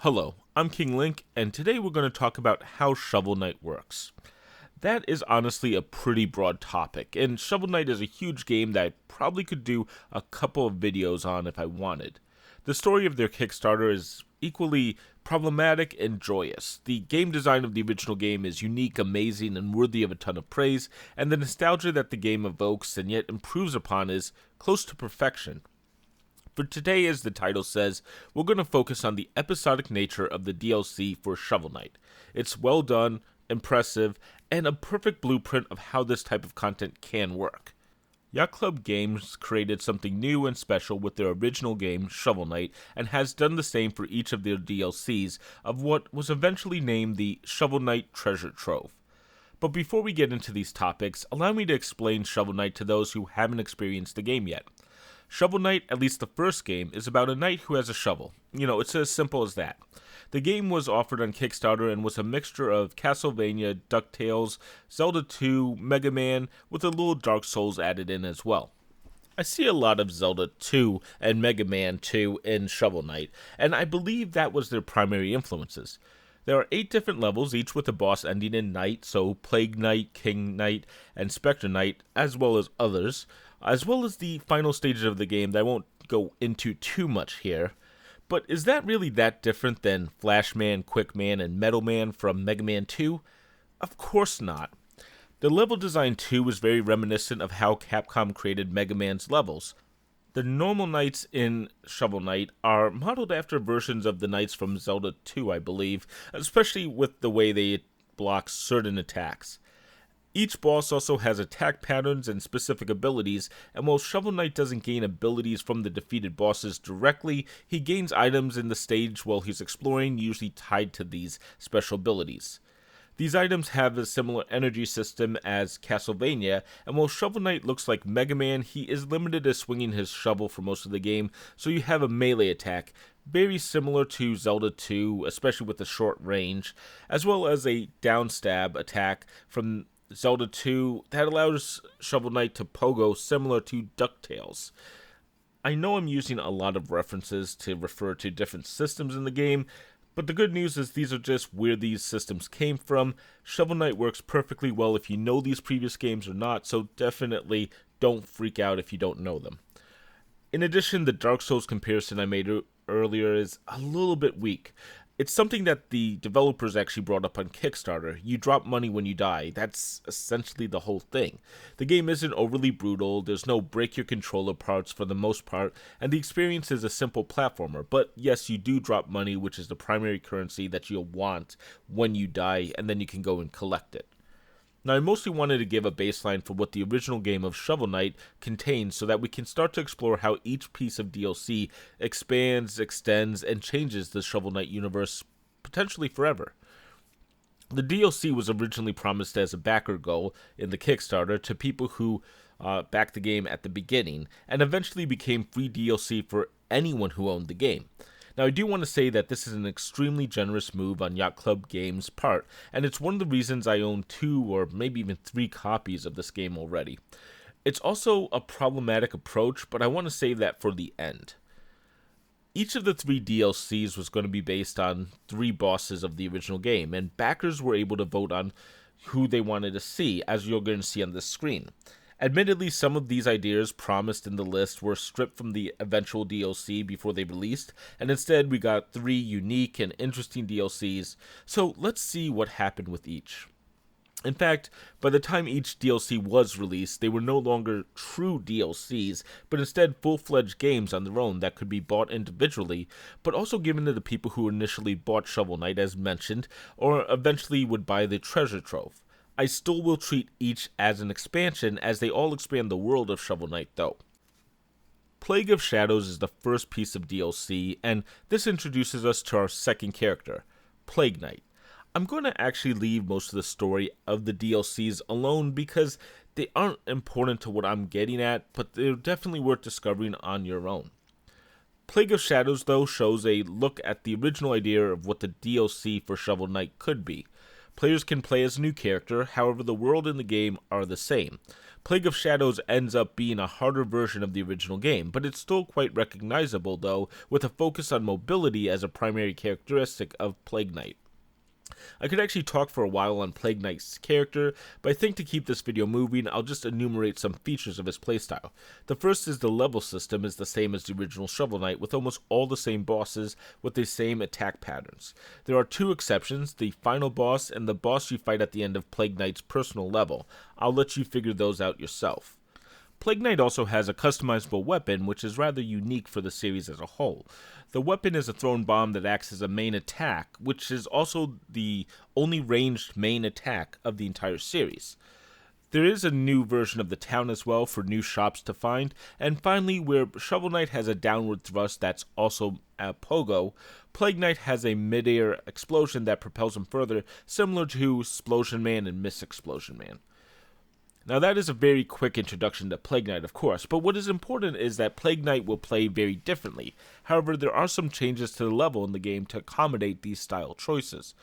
Hello, I'm King Link, and today we're going to talk about how Shovel Knight works. That is honestly a pretty broad topic, and Shovel Knight is a huge game that I probably could do a couple of videos on if I wanted. The story of their Kickstarter is equally problematic and joyous. The game design of the original game is unique, amazing, and worthy of a ton of praise, and the nostalgia that the game evokes and yet improves upon is close to perfection. For today, as the title says, we're going to focus on the episodic nature of the DLC for Shovel Knight. It's well done, impressive, and a perfect blueprint of how this type of content can work. Yacht Club Games created something new and special with their original game, Shovel Knight, and has done the same for each of their DLCs of what was eventually named the Shovel Knight Treasure Trove. But before we get into these topics, allow me to explain Shovel Knight to those who haven't experienced the game yet. Shovel Knight, at least the first game, is about a knight who has a shovel. It's as simple as that. The game was offered on Kickstarter and was a mixture of Castlevania, DuckTales, Zelda 2, Mega Man, with a little Dark Souls added in as well. I see a lot of Zelda 2 and Mega Man 2 in Shovel Knight, and I believe that was their primary influences. There are 8 different levels, each with a boss ending in Knight, so Plague Knight, King Knight, and Specter Knight, as well as others, as well as the final stages of the game that I won't go into too much here. But is that really that different than Flash Man, Quick Man, and Metal Man from Mega Man 2? Of course not. The level design too was very reminiscent of how Capcom created Mega Man's levels. The normal knights in Shovel Knight are modeled after versions of the knights from Zelda 2, I believe, especially with the way they block certain attacks. Each boss also has attack patterns and specific abilities, and while Shovel Knight doesn't gain abilities from the defeated bosses directly, he gains items in the stage while he's exploring, usually tied to these special abilities. These items have a similar energy system as Castlevania, and while Shovel Knight looks like Mega Man, he is limited to swinging his shovel for most of the game, so you have a melee attack, very similar to Zelda 2, especially with the short range, as well as a downstab attack from Zelda 2 that allows Shovel Knight to pogo similar to DuckTales. I know I'm using a lot of references to refer to different systems in the game, but the good news is these are just where these systems came from. Shovel Knight works perfectly well if you know these previous games or not, so definitely don't freak out if you don't know them. In addition, the Dark Souls comparison I made earlier is a little bit weak. It's something that the developers actually brought up on Kickstarter. You drop money when you die. That's essentially the whole thing. The game isn't overly brutal, there's no break your controller parts for the most part, and the experience is a simple platformer. But yes, you do drop money, which is the primary currency that you'll want when you die, and then you can go and collect it. Now, I mostly wanted to give a baseline for what the original game of Shovel Knight contains so that we can start to explore how each piece of DLC expands, extends, and changes the Shovel Knight universe potentially forever. The DLC was originally promised as a backer goal in the Kickstarter to people who backed the game at the beginning, and eventually became free DLC for anyone who owned the game. Now, I do want to say that this is an extremely generous move on Yacht Club Games' part, and it's one of the reasons I own 2 or maybe even 3 copies of this game already. It's also a problematic approach, but I want to save that for the end. Each of the 3 DLCs was going to be based on 3 bosses of the original game, and backers were able to vote on who they wanted to see, as you're going to see on this screen. Admittedly, some of these ideas promised in the list were stripped from the eventual DLC before they released, and instead we got 3 unique and interesting DLCs, so let's see what happened with each. In fact, by the time each DLC was released, they were no longer true DLCs, but instead full-fledged games on their own that could be bought individually, but also given to the people who initially bought Shovel Knight as mentioned, or eventually would buy the Treasure Trove. I still will treat each as an expansion, as they all expand the world of Shovel Knight though. Plague of Shadows is the first piece of DLC, and this introduces us to our second character, Plague Knight. I'm going to actually leave most of the story of the DLCs alone because they aren't important to what I'm getting at, but they're definitely worth discovering on your own. Plague of Shadows though shows a look at the original idea of what the DLC for Shovel Knight could be. Players can play as a new character, however the world and the game are the same. Plague of Shadows ends up being a harder version of the original game, but it's still quite recognizable though, with a focus on mobility as a primary characteristic of Plague Knight. I could actually talk for a while on Plague Knight's character, but I think to keep this video moving, I'll just enumerate some features of his playstyle. The first is the level system is the same as the original Shovel Knight, with almost all the same bosses with the same attack patterns. There are two exceptions, the final boss and the boss you fight at the end of Plague Knight's personal level. I'll let you figure those out yourself. Plague Knight also has a customizable weapon, which is rather unique for the series as a whole. The weapon is a thrown bomb that acts as a main attack, which is also the only ranged main attack of the entire series. There is a new version of the town as well for new shops to find, and finally, where Shovel Knight has a downward thrust that's also a pogo, Plague Knight has a mid-air explosion that propels him further, similar to Splosion Man and Miss Explosion Man. Now that is a very quick introduction to Plague Knight, of course, but what is important is that Plague Knight will play very differently. However, there are some changes to the level in the game to accommodate these style choices.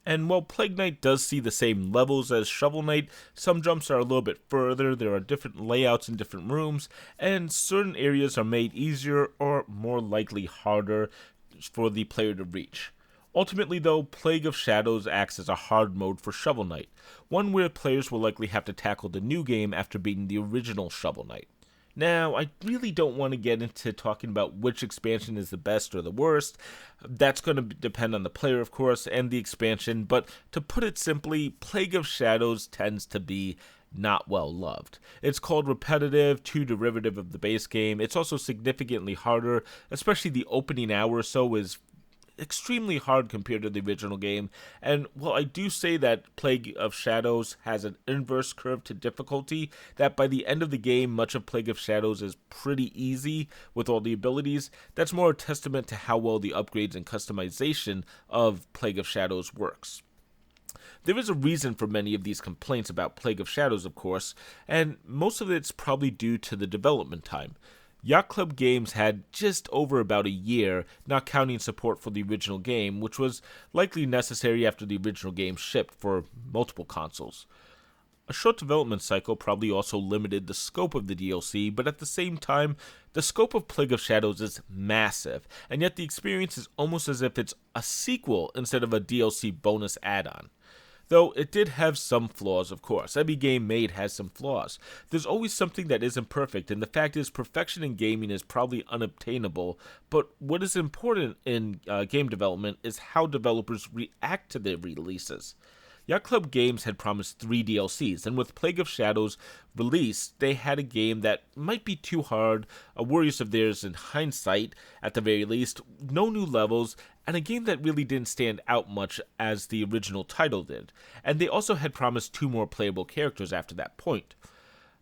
And while Plague Knight does see the same levels as Shovel Knight, some jumps are a little bit further, there are different layouts in different rooms, and certain areas are made easier or more likely harder for the player to reach. Ultimately, though, Plague of Shadows acts as a hard mode for Shovel Knight, one where players will likely have to tackle the new game after beating the original Shovel Knight. Now, I really don't want to get into talking about which expansion is the best or the worst. That's going to depend on the player, of course, and the expansion, but to put it simply, Plague of Shadows tends to be not well loved. It's called repetitive, too derivative of the base game. It's also significantly harder, especially the opening hour or so is extremely hard compared to the original game, and while I do say that Plague of Shadows has an inverse curve to difficulty, that by the end of the game much of Plague of Shadows is pretty easy with all the abilities, that's more a testament to how well the upgrades and customization of Plague of Shadows works. There is a reason for many of these complaints about Plague of Shadows, of course, and most of it's probably due to the development time. Yacht Club Games had just over about a year, not counting support for the original game, which was likely necessary after the original game shipped for multiple consoles. A short development cycle probably also limited the scope of the DLC, but at the same time, the scope of Plague of Shadows is massive, and yet the experience is almost as if it's a sequel instead of a DLC bonus add-on. Though it did have some flaws, of course. Every game made has some flaws. There's always something that isn't perfect, and the fact is perfection in gaming is probably unobtainable, but what is important in game development is how developers react to their releases. Yacht Club Games had promised 3 DLCs, and with Plague of Shadows released, they had a game that might be too hard, a worries of theirs in hindsight, at the very least, no new levels, and a game that really didn't stand out much as the original title did. And they also had promised 2 more playable characters after that point.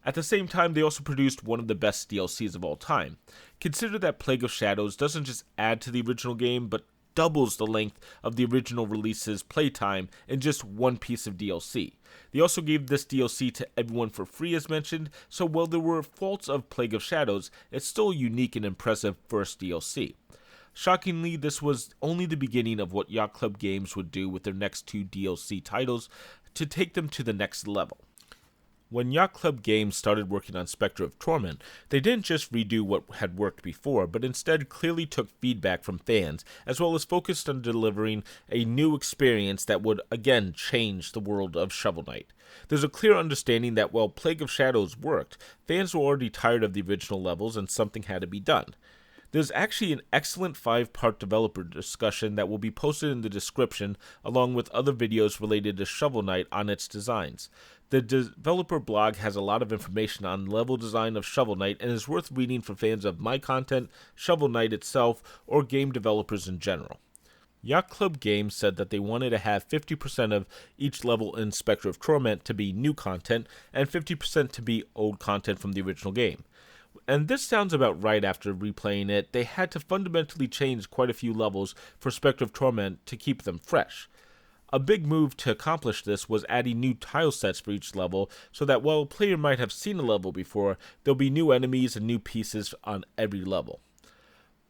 At the same time, they also produced one of the best DLCs of all time. Consider that Plague of Shadows doesn't just add to the original game, but doubles the length of the original release's playtime in just one piece of DLC. They also gave this DLC to everyone for free as mentioned, so while there were faults of Plague of Shadows, it's still a unique and impressive first DLC. Shockingly, this was only the beginning of what Yacht Club Games would do with their next 2 DLC titles to take them to the next level. When Yacht Club Games started working on Specter of Torment, they didn't just redo what had worked before, but instead clearly took feedback from fans, as well as focused on delivering a new experience that would again change the world of Shovel Knight. There's a clear understanding that while Plague of Shadows worked, fans were already tired of the original levels and something had to be done. There's actually an excellent 5-part developer discussion that will be posted in the description, along with other videos related to Shovel Knight on its designs. The developer blog has a lot of information on level design of Shovel Knight and is worth reading for fans of my content, Shovel Knight itself, or game developers in general. Yacht Club Games said that they wanted to have 50% of each level in Specter of Torment to be new content, and 50% to be old content from the original game. And this sounds about right after replaying it. They had to fundamentally change quite a few levels for Specter of Torment to keep them fresh. A big move to accomplish this was adding new tile sets for each level, so that while a player might have seen a level before, there'll be new enemies and new pieces on every level.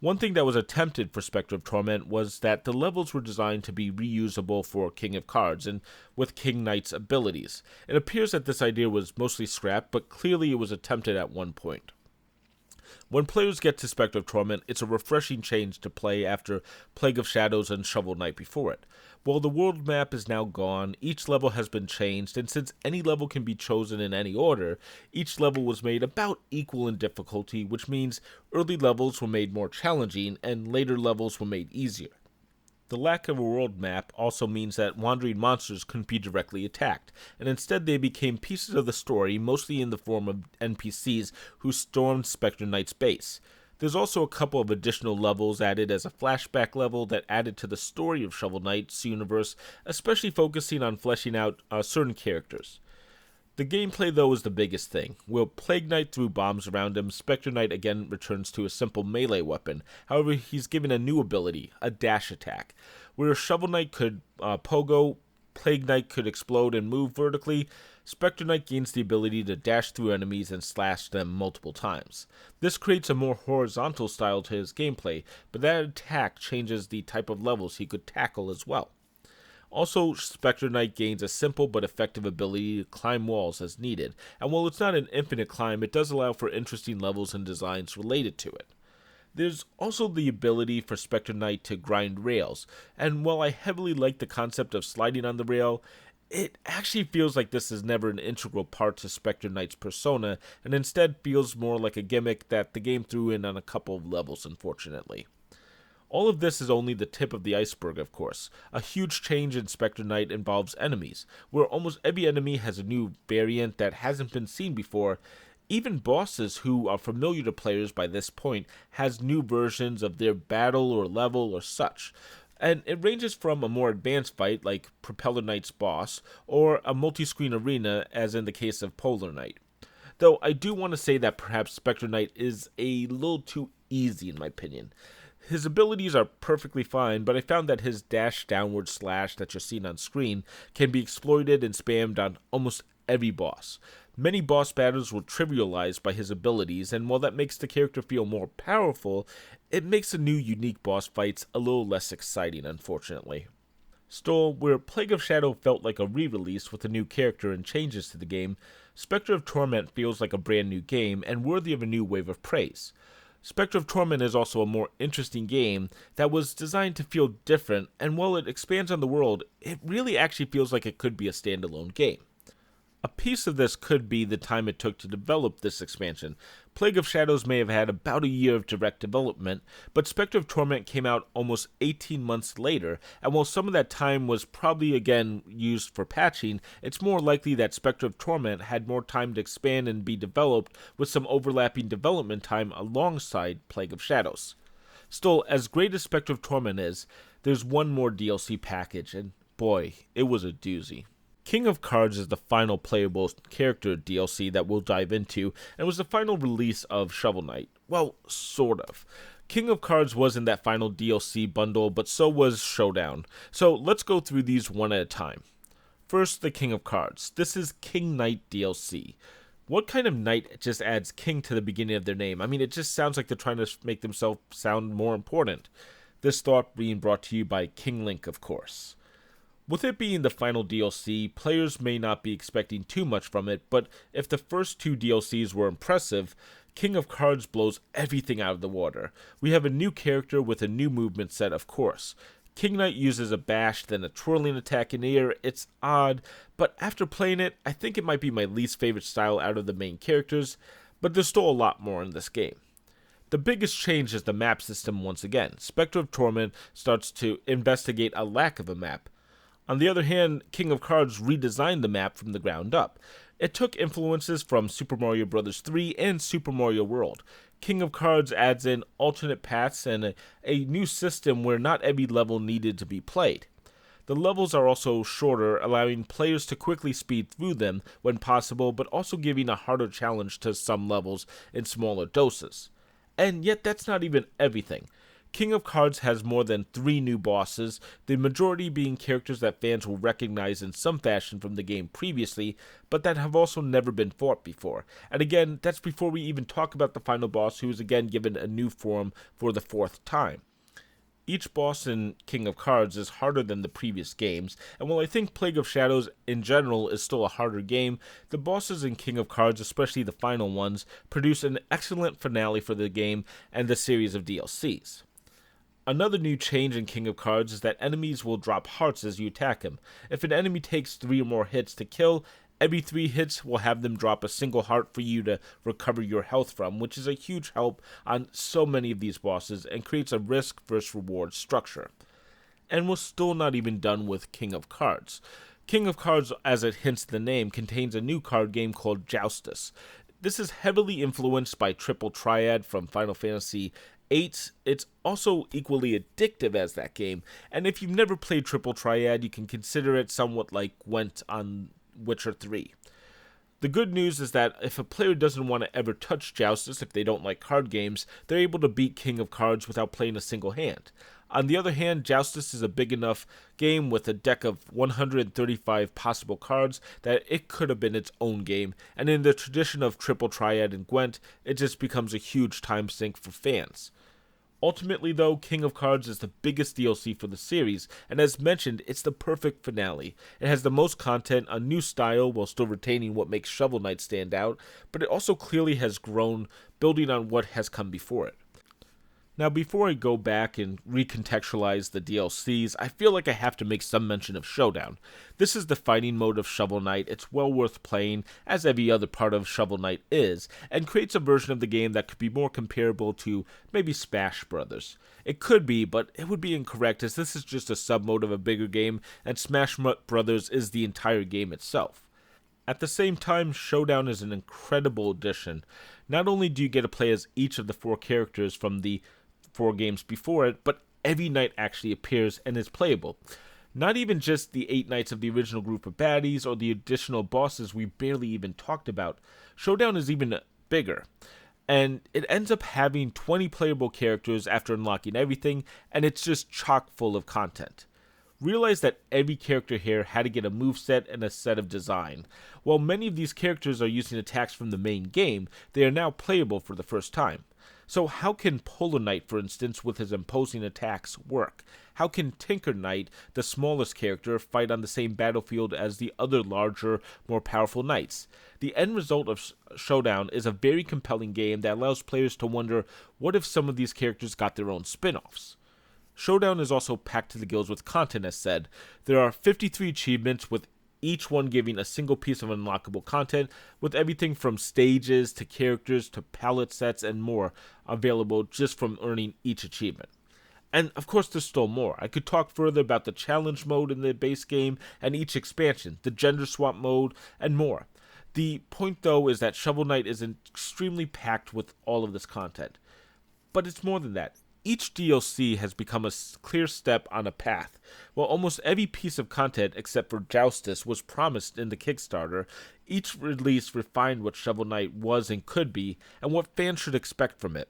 One thing that was attempted for Specter of Torment was that the levels were designed to be reusable for King of Cards and with King Knight's abilities. It appears that this idea was mostly scrapped, but clearly it was attempted at one point. When players get to Specter of Torment, it's a refreshing change to play after Plague of Shadows and Shovel Knight before it. While the world map is now gone, each level has been changed, and since any level can be chosen in any order, each level was made about equal in difficulty, which means early levels were made more challenging and later levels were made easier. The lack of a world map also means that wandering monsters couldn't be directly attacked, and instead they became pieces of the story, mostly in the form of NPCs who stormed Specter Knight's base. There's also a couple of additional levels added as a flashback level that added to the story of Shovel Knight's universe, especially focusing on fleshing out certain characters. The gameplay, though, is the biggest thing. While Plague Knight threw bombs around him, Specter Knight again returns to a simple melee weapon. However, he's given a new ability, a dash attack. Where Shovel Knight could pogo, Plague Knight could explode and move vertically, Specter Knight gains the ability to dash through enemies and slash them multiple times. This creates a more horizontal style to his gameplay, but that attack changes the type of levels he could tackle as well. Also, Specter Knight gains a simple but effective ability to climb walls as needed, and while it's not an infinite climb, it does allow for interesting levels and designs related to it. There's also the ability for Specter Knight to grind rails, and while I heavily like the concept of sliding on the rail, it actually feels like this is never an integral part to Specter Knight's persona, and instead feels more like a gimmick that the game threw in on a couple of levels, unfortunately. All of this is only the tip of the iceberg, of course. A huge change in Specter Knight involves enemies, where almost every enemy has a new variant that hasn't been seen before. Even bosses who are familiar to players by this point has new versions of their battle or level or such. And it ranges from a more advanced fight like Propeller Knight's boss, or a multi-screen arena as in the case of Polar Knight. Though I do want to say that perhaps Specter Knight is a little too easy in my opinion. His abilities are perfectly fine, but I found that his dash downward slash that you're seeing on screen can be exploited and spammed on almost every boss. Many boss battles were trivialized by his abilities, and while that makes the character feel more powerful, it makes the new unique boss fights a little less exciting, unfortunately. Still, where Plague of Shadow felt like a re-release with a new character and changes to the game, Specter of Torment feels like a brand new game and worthy of a new wave of praise. Specter of Torment is also a more interesting game that was designed to feel different, and while it expands on the world, it really actually feels like it could be a standalone game. A piece of this could be the time it took to develop this expansion. Plague of Shadows may have had about a year of direct development, but Specter of Torment came out almost 18 months later, and while some of that time was probably again used for patching, it's more likely that Specter of Torment had more time to expand and be developed with some overlapping development time alongside Plague of Shadows. Still, as great as Specter of Torment is, there's one more DLC package, and boy, it was a doozy. King of Cards is the final playable character DLC that we'll dive into, and was the final release of Shovel Knight. Well, sort of. King of Cards was in that final DLC bundle, but so was Showdown. So let's go through these one at a time. First, the King of Cards. This is King Knight DLC. What kind of knight just adds king to the beginning of their name? I mean, it just sounds like they're trying to make themselves sound more important. This thought being brought to you by King Link, of course. With it being the final DLC, players may not be expecting too much from it, but if the first two DLCs were impressive, King of Cards blows everything out of the water. We have a new character with a new movement set, of course. King Knight uses a bash, then a twirling attack in the air. It's odd, but after playing it, I think it might be my least favorite style out of the main characters, but there's still a lot more in this game. The biggest change is the map system once again. Specter of Torment starts to investigate a lack of a map. On the other hand, King of Cards redesigned the map from the ground up. It took influences from Super Mario Bros. 3 and Super Mario World. King of Cards adds in alternate paths and a new system where not every level needed to be played. The levels are also shorter, allowing players to quickly speed through them when possible, but also giving a harder challenge to some levels in smaller doses. And yet that's not even everything. King of Cards has more than 3 new bosses, the majority being characters that fans will recognize in some fashion from the game previously, but that have also never been fought before. And again, that's before we even talk about the final boss, who is again given a new form for the 4th time. Each boss in King of Cards is harder than the previous games, and while I think Plague of Shadows in general is still a harder game, the bosses in King of Cards, especially the final ones, produce an excellent finale for the game and the series of DLCs. Another new change in King of Cards is that enemies will drop hearts as you attack them. If an enemy takes 3 or more hits to kill, every 3 hits will have them drop a single heart for you to recover your health from, which is a huge help on so many of these bosses and creates a risk versus reward structure. And we're still not even done with King of Cards. King of Cards, as it hints in the name, contains a new card game called Joustus. This is heavily influenced by Triple Triad from Final Fantasy VIII. It's also equally addictive as that game, and if you've never played Triple Triad, you can consider it somewhat like Gwent on Witcher 3. The good news is that if a player doesn't want to ever touch Joustus if they don't like card games, they're able to beat King of Cards without playing a single hand. On the other hand, Joustus is a big enough game with a deck of 135 possible cards that it could have been its own game, and in the tradition of Triple Triad and Gwent, it just becomes a huge time sink for fans. Ultimately, though, King of Cards is the biggest DLC for the series, and as mentioned, it's the perfect finale. It has the most content, a new style while still retaining what makes Shovel Knight stand out, but it also clearly has grown, building on what has come before it. Now, before I go back and recontextualize the DLCs, I feel like I have to make some mention of Showdown. This is the fighting mode of Shovel Knight. It's well worth playing, as every other part of Shovel Knight is, and creates a version of the game that could be more comparable to maybe Smash Brothers. It could be, but it would be incorrect, as this is just a sub-mode of a bigger game, and Smash Brothers is the entire game itself. At the same time, Showdown is an incredible addition. Not only do you get to play as each of the 4 characters from the 4 games before it, but every knight actually appears and is playable. Not even just the 8 knights of the original group of baddies or the additional bosses we barely even talked about. Showdown is even bigger, and it ends up having 20 playable characters after unlocking everything, and it's just chock full of content. Realize that every character here had to get a moveset and a set of design. While many of these characters are using attacks from the main game, they are now playable for the first time. So how can Polar Knight, for instance, with his imposing attacks, work? How can Tinker Knight, the smallest character, fight on the same battlefield as the other larger, more powerful knights? The end result of Showdown is a very compelling game that allows players to wonder, what if some of these characters got their own spin-offs? Showdown is also packed to the gills with content, as said. There are 53 achievements, with each one giving a single piece of unlockable content, with everything from stages to characters to palette sets and more available just from earning each achievement. And of course there's still more. I could talk further about the challenge mode in the base game and each expansion, the gender swap mode, and more. The point though is that Shovel Knight is extremely packed with all of this content. But it's more than that. Each DLC has become a clear step on a path. While almost every piece of content except for Joustus was promised in the Kickstarter, each release refined what Shovel Knight was and could be, and what fans should expect from it.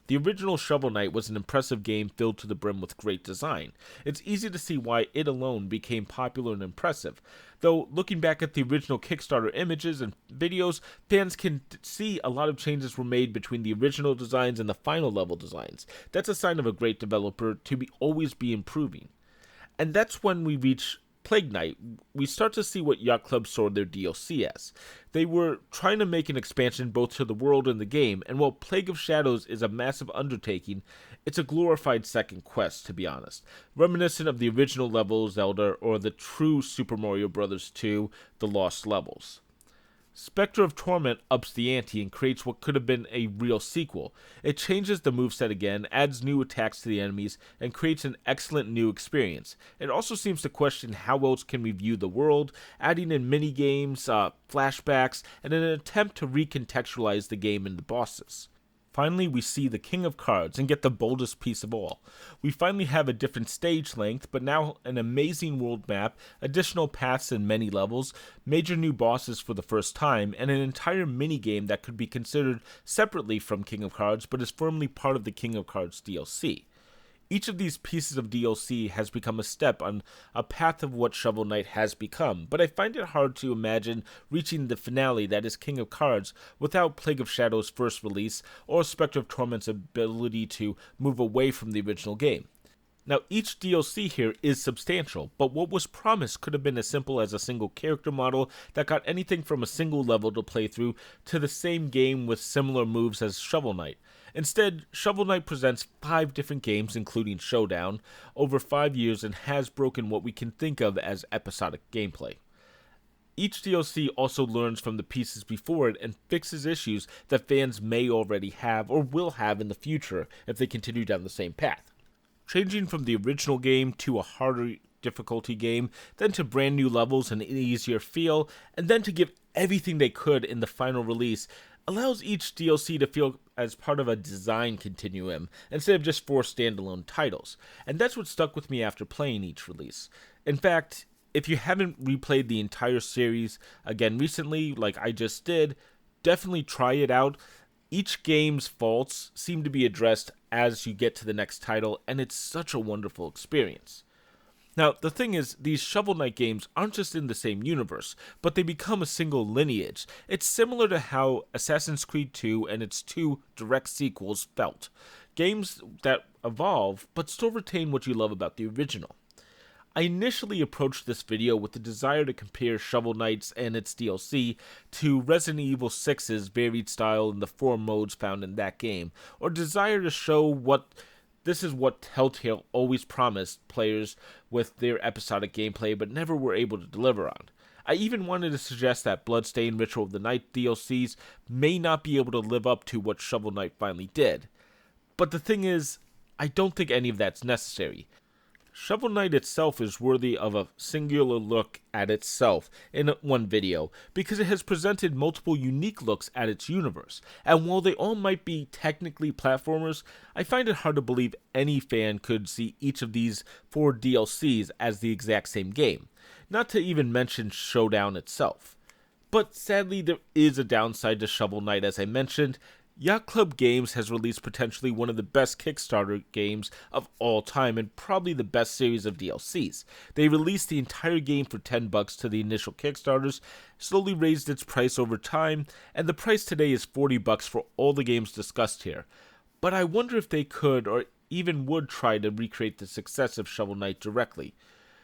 The original Shovel Knight was an impressive game filled to the brim with great design. It's easy to see why it alone became popular and impressive. Though, looking back at the original Kickstarter images and videos, fans can see a lot of changes were made between the original designs and the final level designs. That's a sign of a great developer to always be improving. And that's when we reach Plague Knight, we start to see what Yacht Club saw their DLC as. They were trying to make an expansion both to the world and the game, and while Plague of Shadows is a massive undertaking, it's a glorified second quest, to be honest, reminiscent of the original level Zelda or the true Super Mario Bros. 2, The Lost Levels. Specter of Torment ups the ante and creates what could have been a real sequel. It changes the moveset again, adds new attacks to the enemies, and creates an excellent new experience. It also seems to question how else can we view the world, adding in mini-games, flashbacks, and an attempt to recontextualize the game and the bosses. Finally, we see the King of Cards and get the boldest piece of all. We finally have a different stage length, but now an amazing world map, additional paths in many levels, major new bosses for the first time, and an entire minigame that could be considered separately from King of Cards, but is firmly part of the King of Cards DLC. Each of these pieces of DLC has become a step on a path of what Shovel Knight has become, but I find it hard to imagine reaching the finale that is King of Cards without Plague of Shadow's first release or Specter of Torment's ability to move away from the original game. Now, each DLC here is substantial, but what was promised could have been as simple as a single character model that got anything from a single level to play through to the same game with similar moves as Shovel Knight. Instead, Shovel Knight presents 5 different games, including Showdown, over 5 years and has broken what we can think of as episodic gameplay. Each DLC also learns from the pieces before it and fixes issues that fans may already have or will have in the future if they continue down the same path. Changing from the original game to a harder difficulty game, then to brand new levels and an easier feel, and then to give everything they could in the final release allows each DLC to feel as part of a design continuum instead of just 4 standalone titles. And that's what stuck with me after playing each release. In fact, if you haven't replayed the entire series again recently, like I just did, definitely try it out. Each game's faults seem to be addressed as you get to the next title, and it's such a wonderful experience. Now, the thing is, these Shovel Knight games aren't just in the same universe, but they become a single lineage. It's similar to how Assassin's Creed 2 and its 2 direct sequels felt. Games that evolve, but still retain what you love about the original. I initially approached this video with the desire to compare Shovel Knight's and its DLC to Resident Evil 6's varied style in the 4 modes found in that game, or desire to show this is what Telltale always promised players with their episodic gameplay but never were able to deliver on. I even wanted to suggest that Bloodstained Ritual of the Night DLCs may not be able to live up to what Shovel Knight finally did. But the thing is, I don't think any of that's necessary. Shovel Knight itself is worthy of a singular look at itself in one video, because it has presented multiple unique looks at its universe, and while they all might be technically platformers, I find it hard to believe any fan could see each of these 4 DLCs as the exact same game, not to even mention Showdown itself. But sadly, there is a downside to Shovel Knight, as I mentioned. Yacht Club Games has released potentially one of the best Kickstarter games of all time and probably the best series of DLCs. They released the entire game for $10 to the initial Kickstarters, slowly raised its price over time, and the price today is $40 for all the games discussed here. But I wonder if they could or even would try to recreate the success of Shovel Knight directly.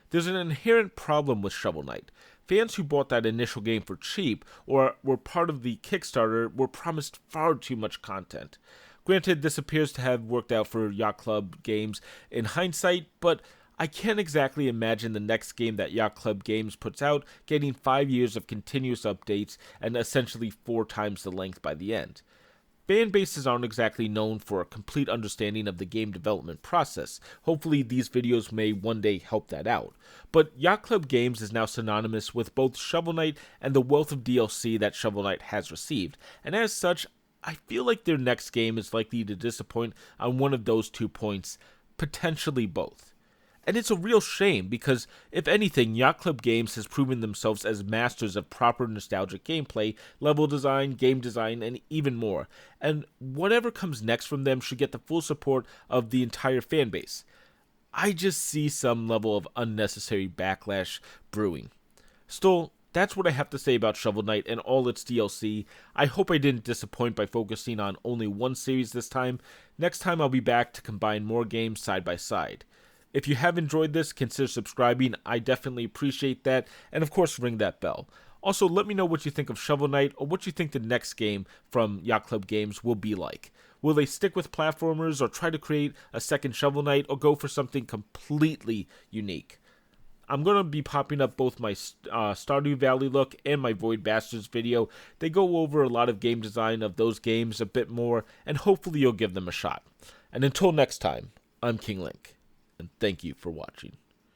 There's an inherent problem with Shovel Knight. Fans who bought that initial game for cheap or were part of the Kickstarter were promised far too much content. Granted, this appears to have worked out for Yacht Club Games in hindsight, but I can't exactly imagine the next game that Yacht Club Games puts out getting 5 years of continuous updates and essentially 4 times the length by the end. Fan bases aren't exactly known for a complete understanding of the game development process. Hopefully these videos may one day help that out. But Yacht Club Games is now synonymous with both Shovel Knight and the wealth of DLC that Shovel Knight has received, and as such, I feel like their next game is likely to disappoint on one of those 2 points, potentially both. And it's a real shame because, if anything, Yacht Club Games has proven themselves as masters of proper nostalgic gameplay, level design, game design, and even more. And whatever comes next from them should get the full support of the entire fan base. I just see some level of unnecessary backlash brewing. Still, that's what I have to say about Shovel Knight and all its DLC. I hope I didn't disappoint by focusing on only one series this time. Next time I'll be back to combine more games side by side. If you have enjoyed this, consider subscribing. I definitely appreciate that. And of course, ring that bell. Also, let me know what you think of Shovel Knight or what you think the next game from Yacht Club Games will be like. Will they stick with platformers or try to create a second Shovel Knight or go for something completely unique? I'm going to be popping up both my Stardew Valley look and my Void Bastards video. They go over a lot of game design of those games a bit more, and hopefully you'll give them a shot. And until next time, I'm King Link. And thank you for watching.